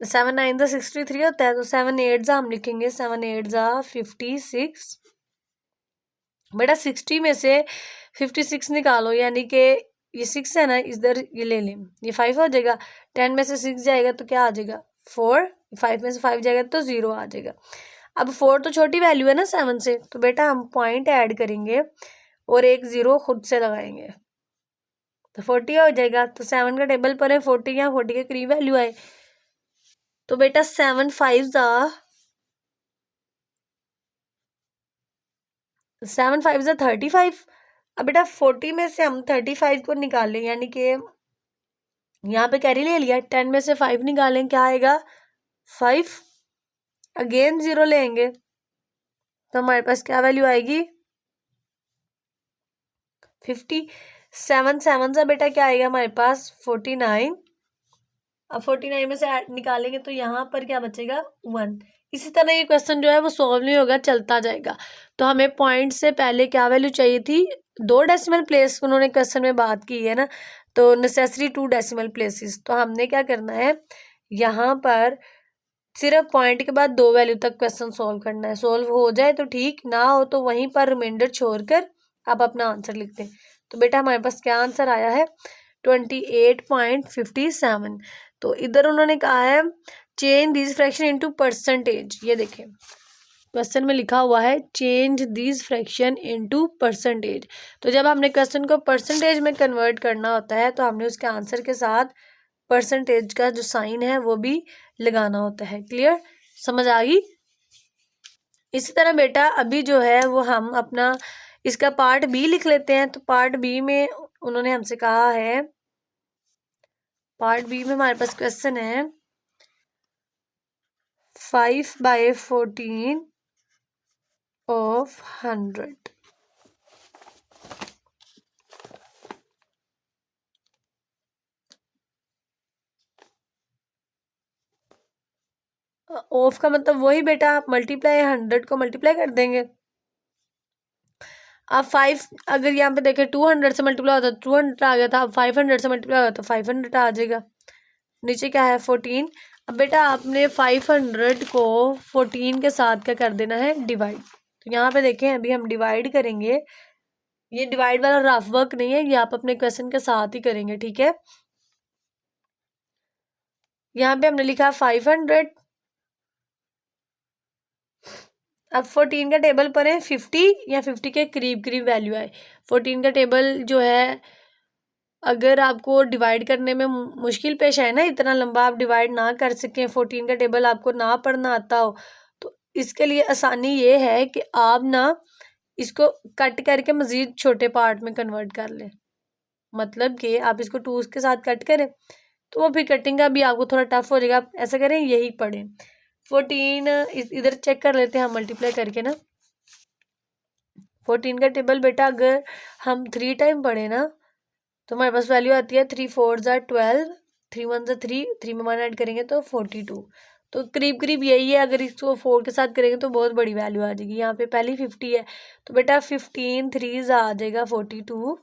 7 9 63 होता है, तो 7 8 हम लिखेंगे 7 8 56। बेटा 60 में से 56 निकालो, यानी कि ये 6 है ना, इधर ये ले लें, ये 5 हो जाएगा। 10 में से 6 जाएगा तो क्या आ जाएगा 4, 5 में से 5 जाएगा तो 0 आ जाएगा। अब 4 तो छोटी वैल्यू है ना 7 से, तो बेटा हम पॉइंट ऐड करेंगे और एक 0 खुद से लगाएंगे तो 40 हो जाएगा। तो 7 का टेबल पर है 40, या 40 के करीब वैल्यू आए, तो बेटा 7 5 35। अब बेटा 40 में से हम 35 को निकालें, यानी कि यहाँ पे कैरी ले लिया, 10 में से 5 निकालें, क्या आएगा 5, अगेन 0 लेंगे तो हमारे पास क्या वैल्यू आएगी 50। 7 7 सा बेटा क्या आएगा हमारे पास 49। अब 49 में से निकालेंगे तो यहाँ पर क्या बचेगा 1। इसी तरह ये क्वेश्चन जो है वो सॉल्व नहीं होगा, चलता जाएगा। तो हमें पॉइंट से पहले क्या वैल्यू चाहिए थी, 2 डेसिमल प्लेस उन्होंने क्वेश्चन में बात की है ना, तो नेसेसरी 2 डेसिमल प्लेसेस। तो हमने क्या करना है, यहाँ पर सिर्फ पॉइंट के बाद 2 वैल्यू तक क्वेश्चन सॉल्व करना है। सॉल्व हो जाए तो ठीक, ना हो तो वहीं पर रिमाइंडर छोड़कर आप अपना आंसर लिखते हैं। तो बेटा हमारे पास क्या आंसर आया है 28.57। तो इधर उन्होंने कहा है change this fraction into percentage. ये देखें क्वेश्चन में लिखा हुआ है change this fraction into percentage. तो जब हमने क्वेश्चन को परसेंटेज में कन्वर्ट करना होता है तो हमने उसके आंसर के साथ परसेंटेज का जो साइन है वो भी लगाना होता है। क्लियर, समझ आ गई। इसी तरह बेटा अभी जो है वो हम अपना इसका पार्ट बी लिख लेते हैं। तो पार्ट बी में उन्होंने हमसे कहा है, पार्ट बी में हमारे पास क्वेश्चन है 5/14 ऑफ 100। ऑफ का मतलब वही बेटा, आप मल्टीप्लाई 100 को मल्टीप्लाई कर देंगे। अब 5 अगर यहाँ पे देखें 200 से मल्टीप्लाई होता तो 200 आ गया था, अब 500 से मल्टीप्लाई होता तो 500 आ जाएगा। नीचे क्या है 14। अब बेटा आपने 500 को 14 के साथ क्या कर देना है डिवाइड। तो यहाँ पे देखें अभी हम डिवाइड करेंगे, ये डिवाइड वाला रफ वर्क नहीं है, ये आप अपने क्वेश्चन के साथ ही करेंगे, ठीक है। यहाँ पे हमने लिखा 500, अब 14 का टेबल पर है 50 या 50 के करीब करीब वैल्यू आए। 14 का टेबल जो है अगर आपको डिवाइड करने में मुश्किल पेश आए ना, इतना लंबा आप डिवाइड ना कर सकें, 14 का टेबल आपको ना पढ़ना आता हो, तो इसके लिए आसानी ये है कि आप ना इसको कट करके मजीद छोटे पार्ट में कन्वर्ट कर लें। मतलब कि आप इसको 2 के साथ कट करें तो वो फिर कटिंग का भी आपको थोड़ा टफ हो जाएगा। आप ऐसा करें यही पढ़ें। 14 इधर चेक कर लेते हैं हम मल्टीप्लाई करके ना। 14 का टेबल बेटा अगर हम 3 टाइम पढ़े ना तो हमारे पास वैल्यू आती है 3 4 12, 3 1 3, 3 में 1 ऐड करेंगे तो 42। तो करीब करीब यही है, अगर इसको 4 के साथ करेंगे तो बहुत बड़ी वैल्यू आ जाएगी। यहाँ पे पहली 50 है तो बेटा 15 3 आ जाएगा 42,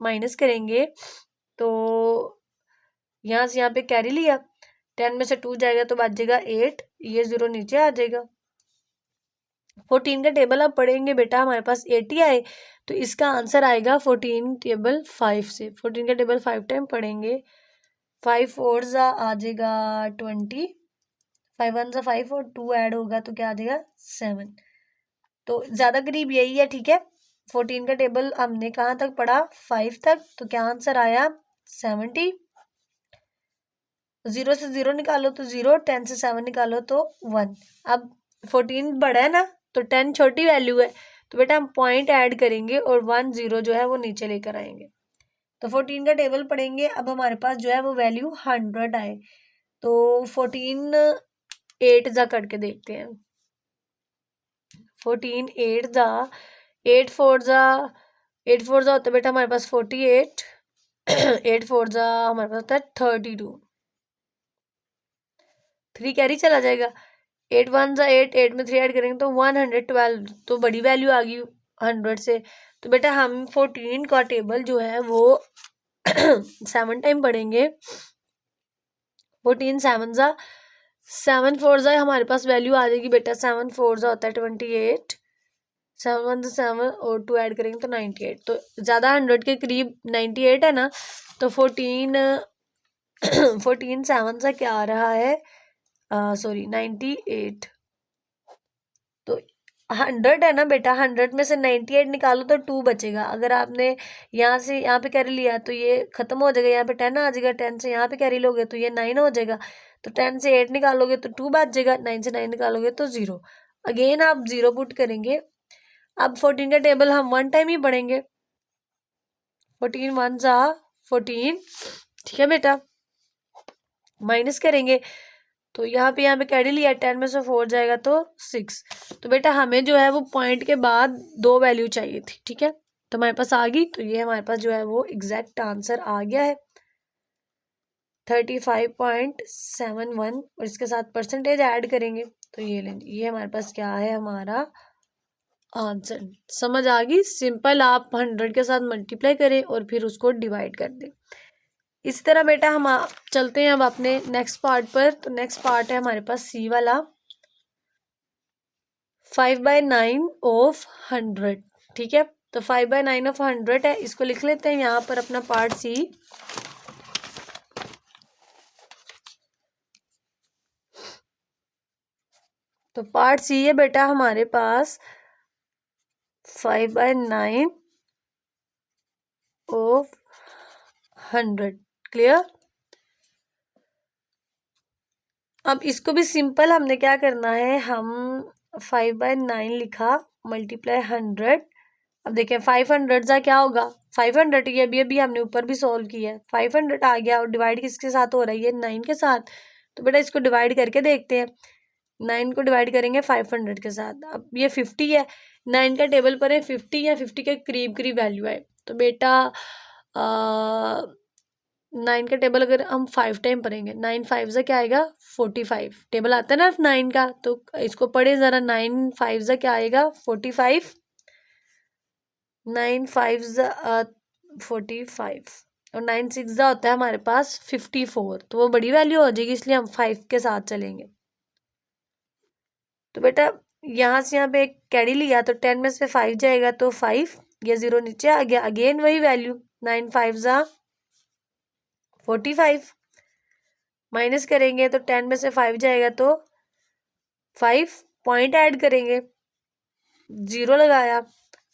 माइनस करेंगे तो यहाँ से यहाँ पे कैरी लिया, 10 में से 2 जाएगा तो बच जाएगा 8, ये 0 नीचे आ जाएगा। 14 का टेबल आप पढ़ेंगे बेटा हमारे पास 80 आए तो इसका आंसर आएगा 14 टेबल 5 से। 14 का टेबल 5 टाइम पढ़ेंगे, 5 4 आ जाएगा 20, 5 1 5 और 2 ऐड होगा तो क्या आ जाएगा 7। तो ज़्यादा करीब यही है, ठीक है। 14 का टेबल हमने कहाँ तक पढ़ा 5 तक, तो क्या आंसर आया 70। 0 से 0 निकालो तो 0, 10 से 7 निकालो तो 1। अब 14 बड़ा है ना तो 10 छोटी वैल्यू है, तो बेटा हम पॉइंट ऐड करेंगे और 1 0 जो है वो नीचे लेकर आएंगे। तो 14 का टेबल पढ़ेंगे, अब हमारे पास जो है वो वैल्यू 100 आए तो 14 8 जा करके देखते हैं। 14 8 जा 8 4 जा 8 4 जा होता है बेटा हमारे पास 48, 8 4 जा हमारे पास होता है 32, 3 कैरी चला जाएगा। 8 1 जा 8, 8 में 3 ऐड करेंगे तो 112, तो बड़ी वैल्यू आ गई 100 से। तो बेटा हम 14 का टेबल जो है वो 7 टाइम पढ़ेंगे। 14 7 जा 7 4 जा हमारे पास वैल्यू आ जाएगी बेटा, 7 4 जा होता है 28, 7 1 7 और 2 ऐड करेंगे तो 98, तो ज़्यादा 100 के करीब 98 है ना, तो 14 7 सा क्या आ रहा है, सॉरी 98, तो 100 है ना बेटा, 100 में से 98 निकालो तो 2 बचेगा। अगर आपने यहाँ से यहाँ पे कैरी लिया तो ये खत्म हो जाएगा, यहाँ पे 10 आ जाएगा, 10 से यहाँ पे कैरी लोगे तो ये 9 हो जाएगा, तो 10 से 8 निकालोगे तो 2 बच जाएगा, 9 से 9 निकालोगे तो 0। अगेन आप 0 पुट करेंगे। अब 14 का टेबल हम 1 टाइम ही पढ़ेंगे, 14 1 जा 14, ठीक है बेटा, माइनस करेंगे तो यहाँ पे कैरी लिया, 10 में से 4 जाएगा तो 6। तो बेटा हमें जो है वो पॉइंट के बाद 2 वैल्यू चाहिए थी, ठीक है, तो हमारे पास आ गई, तो ये हमारे पास जो है वो एग्जैक्ट आंसर आ गया है 35.71, और इसके साथ परसेंटेज ऐड करेंगे तो ये लेंगे, ये हमारे पास क्या है, हमारा आंसर। समझ आ गई, सिंपल, आप 100 के साथ मल्टीप्लाई करें और फिर उसको डिवाइड कर दें। इस तरह बेटा हम चलते हैं अब अपने नेक्स्ट पार्ट पर। तो नेक्स्ट पार्ट है हमारे पास सी वाला, 5/9 ऑफ 100, ठीक है, तो 5/9 ऑफ 100 है, इसको लिख लेते हैं यहाँ पर अपना पार्ट सी। तो पार्ट सी है बेटा हमारे पास 5/9 ऑफ 100, क्लियर। अब इसको भी सिंपल हमने क्या करना है, हम 5/9 लिखा मल्टीप्लाई 100। अब देखें 500 जा क्या होगा, 500, ये अभी हमने ऊपर भी सॉल्व किया है, 500 आ गया और डिवाइड किसके साथ हो रही है, 9 के साथ। तो बेटा इसको डिवाइड करके देखते हैं, 9 को डिवाइड करेंगे 500 के साथ। अब ये 50 है, 9 का टेबल पर है 50 या 50 के करीब करीब वैल्यू है, तो बेटा 9 का टेबल अगर हम 5 टाइम पढ़ेंगे, 9 5 से क्या आएगा 45, टेबल आता है ना 9 का, तो इसको पढ़े जरा, 9 5 से क्या आएगा 45, 9 5 45, और 9 6 होता है हमारे पास 54, तो वो बड़ी वैल्यू हो जाएगी, इसलिए हम 5 के साथ चलेंगे। तो बेटा यहाँ से यहाँ पे एक कैरी लिया तो 10 में से 5 जाएगा तो 5, ये 0 नीचे आ गया, अगेन वही वैल्यू, 9 5 45, माइनस करेंगे तो 10 में से 5 जाएगा तो 5, पॉइंट ऐड करेंगे, 0 लगाया,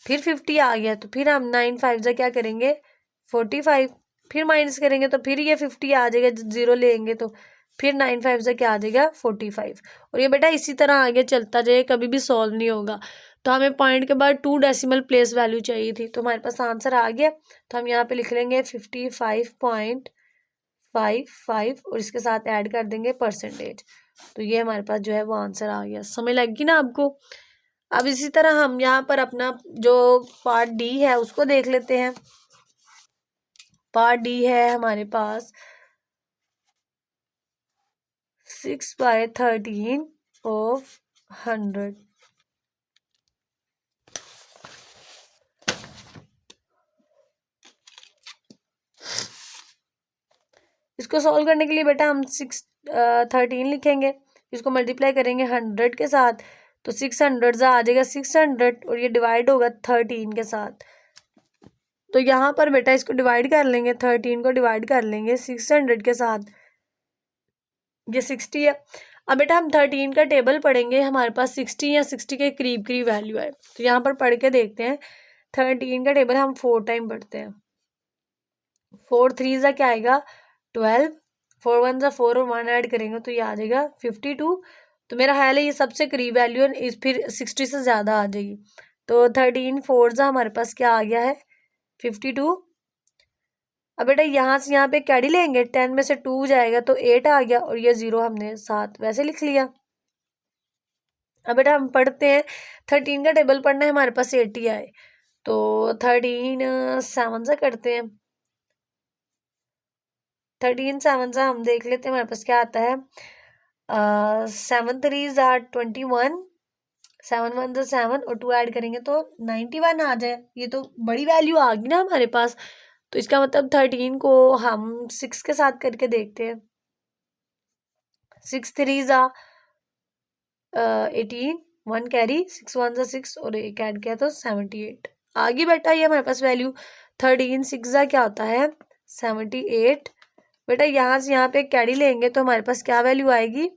फिर 50 आ गया, तो फिर हम 9 5 जा क्या करेंगे 45, फिर माइनस करेंगे तो फिर ये 50 आ जाएगा, 0 लेंगे तो फिर 9 5 से क्या आ जाएगा 45, और ये बेटा इसी तरह आगे चलता जाए, कभी भी सॉल्व नहीं होगा। तो हमें पॉइंट के बाद 2 डेसिमल प्लेस वैल्यू चाहिए थी, तो हमारे पास आंसर आ गया, तो हम यहाँ पे लिख लेंगे 55.55 और इसके साथ ऐड कर देंगे परसेंटेज, तो ये हमारे पास जो है वो आंसर आ गया। समझ लगी ना आपको। अब इसी तरह हम यहाँ पर अपना जो पार्ट डी है उसको देख लेते हैं। पार्ट डी है हमारे पास 6/13 ऑफ 100। इसको सॉल्व करने के लिए बेटा हम 13 लिखेंगे, इसको मल्टीप्लाई करेंगे 100 के साथ, तो 600 आ जाएगा 600, और ये डिवाइड होगा 13 के साथ। तो यहाँ पर बेटा इसको डिवाइड कर लेंगे, 13 को डिवाइड कर लेंगे 600 के साथ, ये 60 है। अब बेटा हम 13 का टेबल पढ़ेंगे, हमारे पास 60 या 60 के करीब करीब वैल्यू है, तो यहाँ पर पढ़ के देखते हैं। 13 का टेबल हम 4 टाइम पढ़ते हैं, 4 3 जा क्या आएगा 12, 4 1 जा 4 और 1 ऐड करेंगे तो ये आ जाएगा 52। तो मेरा ख्याल है ये सबसे करीब वैल्यू है, इस फिर 60 से ज़्यादा आ जाएगी, तो 13 4 जा हमारे पास क्या आ गया है 52। अब बेटा यहाँ से यहाँ पे कैडी लेंगे, 10 में से 2 जाएगा तो 8 आ गया, और ये 0 हमने साथ वैसे लिख लिया। अब बेटा हम पढ़ते हैं, 13 का टेबल पढ़ना है, हमारे पास 80 आए, तो 13 7 से करते हैं, 13 7 से हम देख लेते हैं हमारे पास क्या आता है, 7 3 21, 7 1 7 और 2 ऐड करेंगे तो 91 आ जाए, ये तो बड़ी वैल्यू आ गई ना हमारे पास। तो इसका मतलब 13 को हम 6 के साथ करके देखते हैं, 6 3 ज़ा 18, 1 कैरी, 6 1 ज़ा 6 और एक ऐड किया तो 78 आगे बेटा। ये हमारे पास वैल्यू 13 6 ज़ा क्या होता है 78। बेटा यहाँ से यहाँ पे कैरी लेंगे तो हमारे पास क्या वैल्यू आएगी,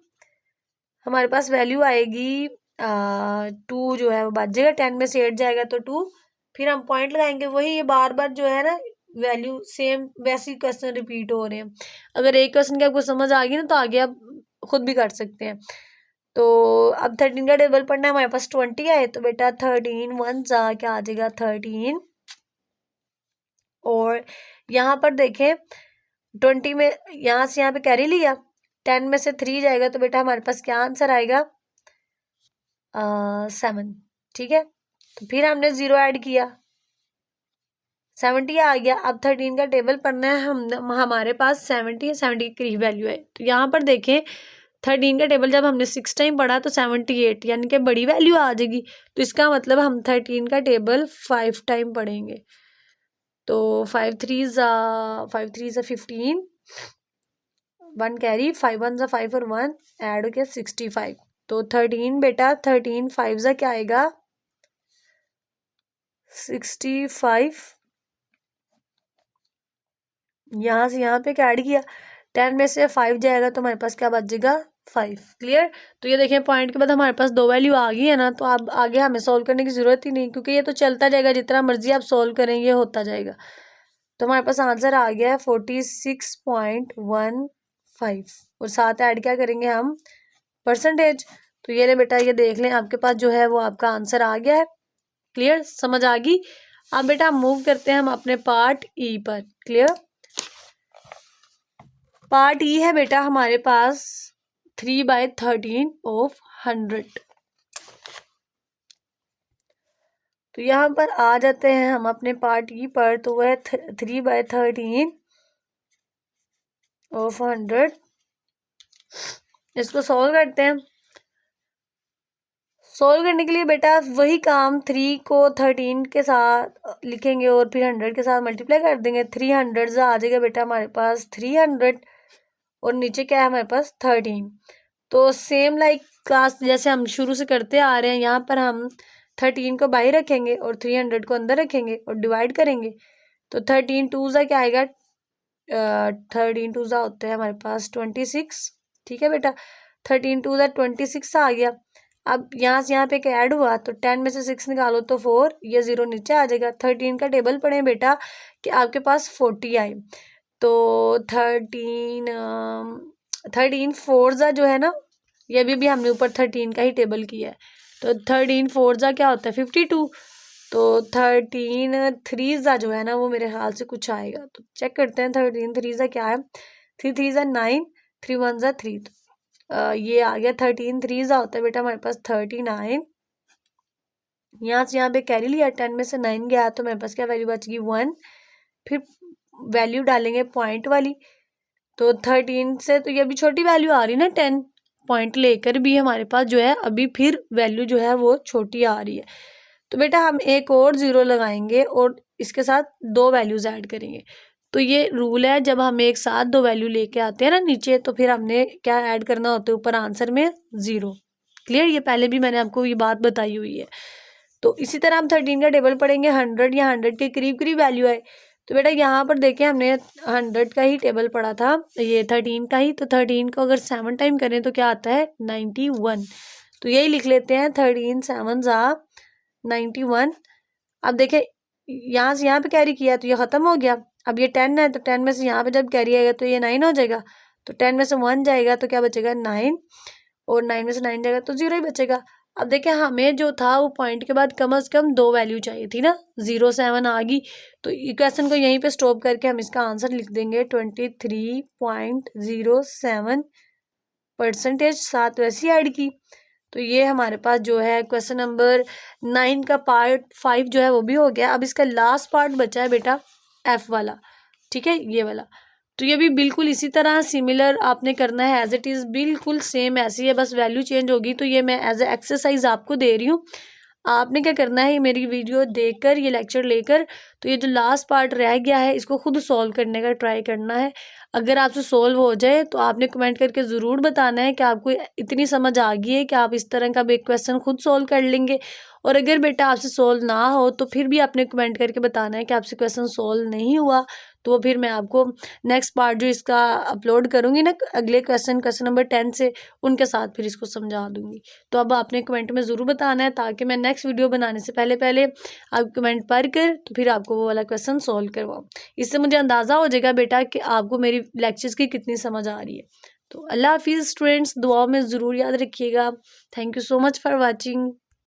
हमारे पास वैल्यू आएगी 2 जो है वो बच जाएगा, 10 में से 8 जाएगा तो 2, फिर हम पॉइंट लगाएंगे। वही ये बार बार जो है ना वैल्यू सेम वैसे ही क्वेश्चन रिपीट हो रहे हैं। अगर एक क्वेश्चन की आपको समझ आ गई ना तो आगे आप खुद भी कर सकते हैं। तो अब 13 का टेबल पढ़ना है, हमारे पास 20 है तो बेटा 13 1 ज़ा क्या आ जाएगा 13। और यहाँ पर देखें 20 में यहाँ से यहाँ पे कैरी लिया, 10 में से 3 जाएगा तो बेटा हमारे पास क्या आंसर आएगा 7। ठीक है, तो फिर हमने 0 ऐड किया 70 आ गया। अब 13 का टेबल पढ़ना है, हमारे पास 70 के करीब वैल्यू है। तो यहाँ पर देखें 13 का टेबल जब हमने 6 टाइम पढ़ा तो 78 यानी कि बड़ी वैल्यू आ जाएगी। तो इसका मतलब हम 13 का टेबल 5 टाइम पढ़ेंगे। तो 5 3 ज़ा 15, 1 कैरी, 5 1 ज़ा 5 और 1 ऐड हो गया 65। तो 13 बेटा 13 5 ज़ा क्या आएगा 65। यहाँ से यहाँ पे क्या ऐड किया, 10 में से 5 जाएगा तो हमारे पास क्या बच जाएगा 5। क्लियर। तो ये देखें पॉइंट के बाद हमारे पास 2 वैल्यू आ गई है ना, तो अब आगे हमें सॉल्व करने की जरूरत ही नहीं, क्योंकि ये तो चलता जाएगा, जितना मर्जी आप सॉल्व करें ये होता जाएगा। तो हमारे पास आंसर आ गया है 46.15 और साथ ऐड क्या करेंगे हम परसेंटेज। तो ये ले बेटा ये देख लें आपके पास जो है वो आपका आंसर आ गया है। क्लियर, समझ आ गई। अब बेटा मूव करते हैं हम अपने पार्ट ई पर। क्लियर, पार्ट ई है बेटा हमारे पास 3/13 ऑफ 100। तो यहाँ पर आ जाते हैं हम अपने पार्ट ई पर, तो वह 3/13 ऑफ 100। इसको सॉल्व करते हैं। सॉल्व करने के लिए बेटा वही काम 3 को 13 के साथ लिखेंगे और फिर 100 के साथ मल्टीप्लाई कर देंगे। 300 आ जाएगा बेटा हमारे पास 300 और नीचे क्या है हमारे पास 13। तो सेम लाइक क्लास जैसे हम शुरू से करते आ रहे हैं, यहाँ पर हम 13 को बाहर रखेंगे और 300 को अंदर रखेंगे और डिवाइड करेंगे। तो 13 2 ज़ा क्या आएगा 13 2 ज़ा होते हैं हमारे पास 26। ठीक है बेटा, 13 2 ज़ा 26 आ गया। अब यहाँ से यहाँ पे क्या ऐड हुआ तो 10 में से 6 निकालो तो 4, ये 0 नीचे आ जाएगा। 13 का टेबल पढ़ें बेटा कि आपके पास 40 आए। तो 13 4 ज़ा जो है ना, ये भी हमने ऊपर 13 का ही टेबल किया है। तो 13 4 ज़ा क्या होता है 52। तो 13 3 ज़ा जो है ना वो मेरे ख्याल से कुछ आएगा, तो चेक करते हैं। 13 3 ज़ा क्या है 3 3 ज़ा 9, 3 1 ज़ा 3। तो ये आ गया 13 3 ज़ा होता है बेटा हमारे पास 39। यहाँ से यहाँ पे कैरी लिया, 10 में से 9 गया तो मेरे पास क्या वैल्यू बच गई 1। फिर वैल्यू डालेंगे पॉइंट वाली। तो 13 से तो ये भी छोटी वैल्यू आ रही है ना, 10 पॉइंट लेकर भी हमारे पास जो है अभी फिर वैल्यू जो है वो छोटी आ रही है। तो बेटा हम एक और 0 लगाएंगे और इसके साथ 2 वैल्यूज ऐड करेंगे। तो ये रूल है, जब हम एक साथ 2 वैल्यू लेके आते हैं ना नीचे, तो फिर हमने क्या ऐड करना होता है ऊपर आंसर में 0। क्लियर, ये पहले भी मैंने आपको ये बात बताई हुई है। तो इसी तरह हम 13 का टेबल पढ़ेंगे, 100 या 100 के करीब करीब वैल्यू आए। तो बेटा यहाँ पर देखें हमने 100 का ही टेबल पढ़ा था, ये 13 का ही। तो 13 को अगर 7 टाइम करें तो क्या आता है 91। तो यही लिख लेते हैं 13 7 ज़ा 91। अब देखें यहाँ से यहाँ पे कैरी किया तो ये ख़त्म हो गया। अब ये 10 है तो 10 में से यहाँ पे जब कैरी आएगा तो ये 9 हो जाएगा। तो 10 में से 1 जाएगा तो क्या बचेगा 9, और 9 में से 9 जाएगा तो 0 ही बचेगा। अब देखें हमें जो था वो पॉइंट के बाद कम से कम 2 वैल्यू चाहिए थी ना, 0 7 आ गई। तो इक्वेशन को यहीं पे स्टॉप करके हम इसका आंसर लिख देंगे 23.07% साथ वैसी ऐड की। तो ये हमारे पास जो है क्वेश्चन नंबर 9 का पार्ट 5 जो है वो भी हो गया। अब इसका लास्ट पार्ट बचा है बेटा F वाला। ठीक है, ये वाला। तो ये भी बिल्कुल इसी तरह सिमिलर आपने करना है, एज इट इज़ बिल्कुल सेम ऐसी है, बस वैल्यू चेंज होगी। तो ये मैं एज ए एक्सरसाइज आपको दे रही हूँ। आपने क्या करना है, मेरी वीडियो देखकर ये लेक्चर लेकर तो ये जो लास्ट पार्ट रह गया है इसको खुद सॉल्व करने का ट्राई करना है। अगर आपसे सोल्व हो जाए तो आपने कमेंट करके ज़रूर बताना है कि आपको इतनी समझ आ गई है कि आप इस तरह का भी क्वेश्चन खुद सोल्व कर लेंगे। और अगर बेटा आपसे सोल्व ना हो तो फिर भी आपने कमेंट करके बताना है कि आपसे क्वेश्चन सोल्व नहीं हुआ, तो फिर मैं आपको नेक्स्ट पार्ट जो इसका अपलोड करूँगी ना अगले क्वेश्चन नंबर 10 से, उनके साथ फिर इसको समझा दूँगी। तो अब आपने कमेंट में ज़रूर बताना है ताकि मैं नेक्स्ट वीडियो बनाने से पहले पहले आप कमेंट पढ़ कर तो फिर आपको वो वाला क्वेश्चन सोल्व करवाऊँ। इससे मुझे अंदाज़ा हो जाएगा बेटा कि आपको मेरी लेक्चर्स की कितनी समझ आ रही है। तो अल्लाह हाफिज़ स्टूडेंट्स, दुआओं में ज़रूर याद रखिएगा। Thank you so much for watching.